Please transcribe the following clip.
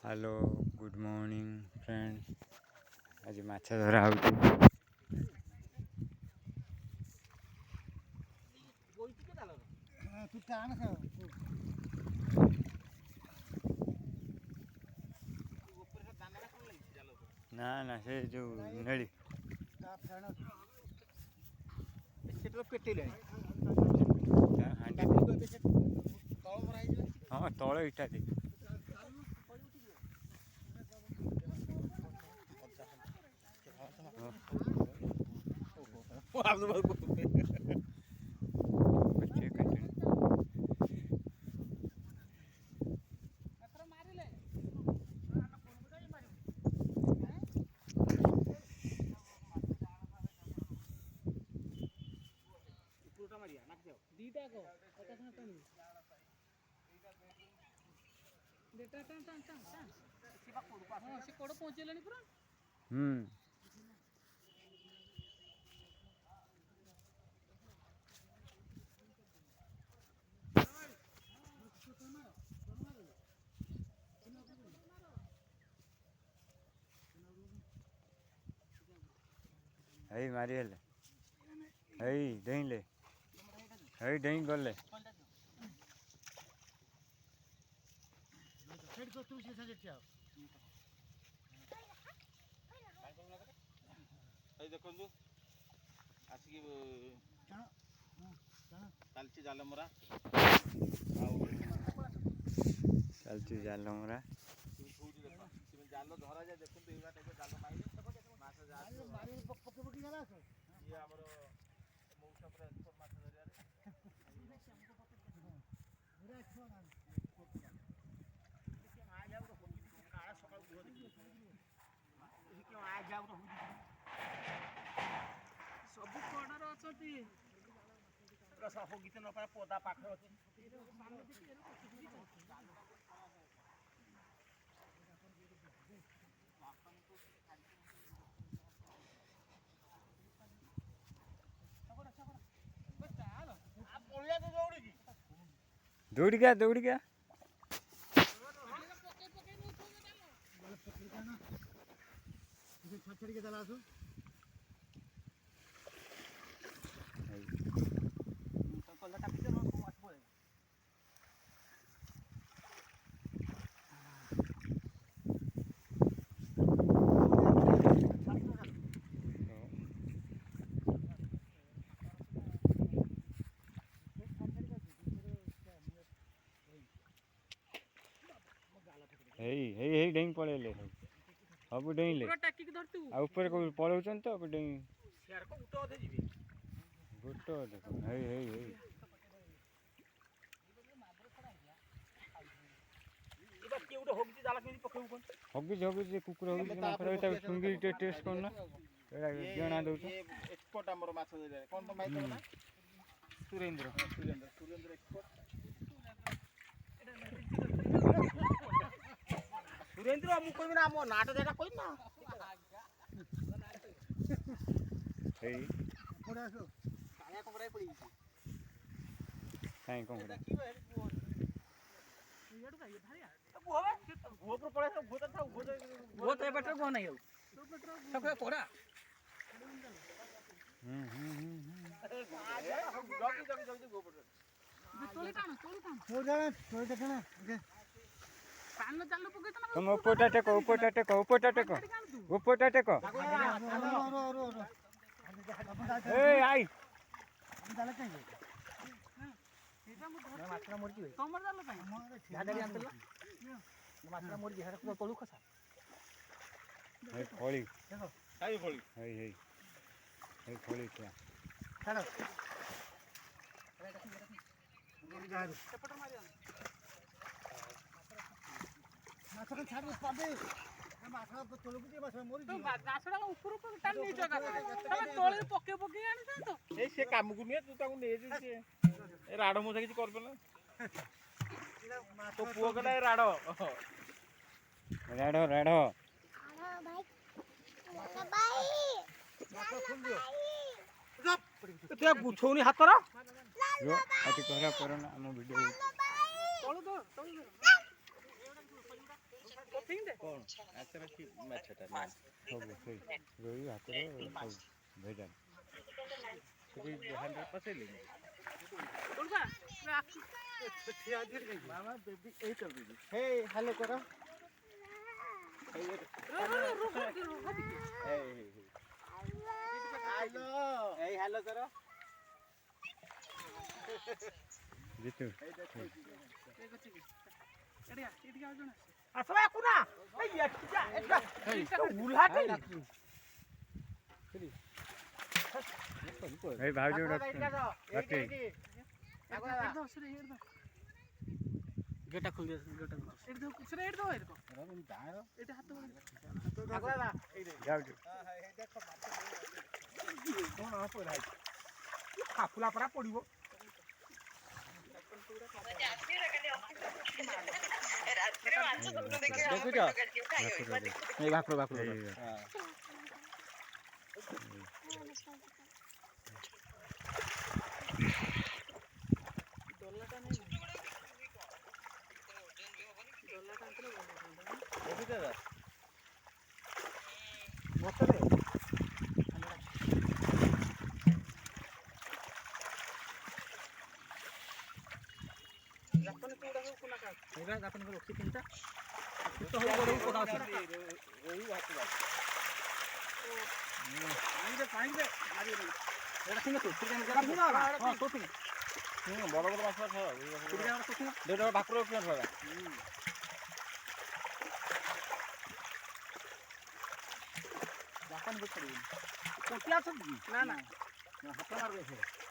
Hello good morning friend. आज माछ धरा होउची। ना ना से जो नेली हाँ तले इटा दे बच्चे कंटिन्यू हई मारी हेले हई डई ले हई डई गले देखु आसिक चलती जाल मरा चलती जाल मरा जाल धरा जाए देखो जाल माइले माछ मौसा पूरा माछ ସବୁ କଡ଼ର ଅଛନ୍ତି ଗୀତ ନ ପାରେ ପଦା ପାଖରେ ଅଛି दौड़ गया ଛାଡ଼ି କେ ଚାଲ ଆସୁ हेई डेई पळेले सब डेईले ଟାକିକି ଧରିଥିବୁ आ ऊपर को पळौछन तो डेई ସିଆଡ଼କୁ ଗୁଟ ଅଧେ ଯିବେ गोटो देखो हेई ଏଇଟା କିଏ ଗୋଟେ ହଗିଛି ଜାଲ କେମିତି ପକେଇବୁ କଣ हगी कुकुर हगी माखर एटा सुंगी टेस्ट करना एटा जणा दउछ एक्सपर्ट हमर माछ धरिया कोन तो माइ तो ना सुरेंद्र एक्सपर्ट सुरेंद्र मु कहबी ना मो नाट जेटा कहि ना हेई ପଡେ ଆସୁ काया कोबराई पड़ी काई कोन एटा की बे ଇଆଡୁ କାଇ ଭାରିଆ भो पर पड़े भो तो ଭୋ ତ ଏପଟରେ ଭୋ ନାହିଁ ଆଉ ସକା କୋରା जल्दी भो पर ତୋଳି ଟାଣ हो जाना थोड़ी देखना ओके ପାନ ଚାଲ ପକେଇତ ନା तुम ऊपरटा टेको ऊपरटा टेको ए आई जाले चाहिए ମାତ୍ରା ମରିଛି ତମର ଜାଲ କାଇଁ ଝାଡାରି ଆଣିଥିଲା ମାତ୍ରା ମରିଛି ହେରା ତଳୁ ଖସା हेई खोली काई भोली हेई खोली क्या चलो ସେପଟ ମାରିଆ माछ को छाड़ पाबे माछ तोल को माछ मरि ତ ମାଛଟା ଉପରୁ ଟାଣି ନେଇଛ ଏକା ତମେ ତଳେ ପକେଇ ଆଣିଛ ତ ए से काम को नहीं तू ताको ले जे से ए राडो मोसा किछ कर पेला तो पुओ कला ए राडो राडो ते गुछौनी हातर यो अति करा ना हम वीडियो ତଳୁ ତଳୁ କ'ଣ ଆଚାର କି ମାଛଟା ନା ସବୁ ସେଇ ରୋହି ଭାକୁର ସବୁ ଭେଜା ସେଠି ହାଣ୍ଡିରେ ପଶେଇଲେଣି ମାମା ବେବି ଏଇ କରିଦେବି ହେ ହ୍ୟାଲୋ କର ହ୍ୟାଲୋ ଏଇ ହ୍ୟାଲୋ କର ଜିତୁ আসলে কোনা এই এটা এটা এটা উলাটে এই ভাউজ রাখি গেটটা খুল দে গেটটা এটা দাও সেটা এটা দাও এটা এটা হাত ধরে যাଉଛୁ ফাফুলা পরা পড়িব এই ଭାକୁର ଭାକୁର ଏଇ ଆପଣଙ୍କର ଅଛି ତିନିଟା ଛୋଟ ହଉ ବଡ଼ ହଉ କୋନା ଅଛି ବଡ଼ ବଡ଼ ମାଛ ଖାଅ ଦୁଇଟା ଭାକୁର ରଖିବା ନା ନା ହାତ ମାରିବେ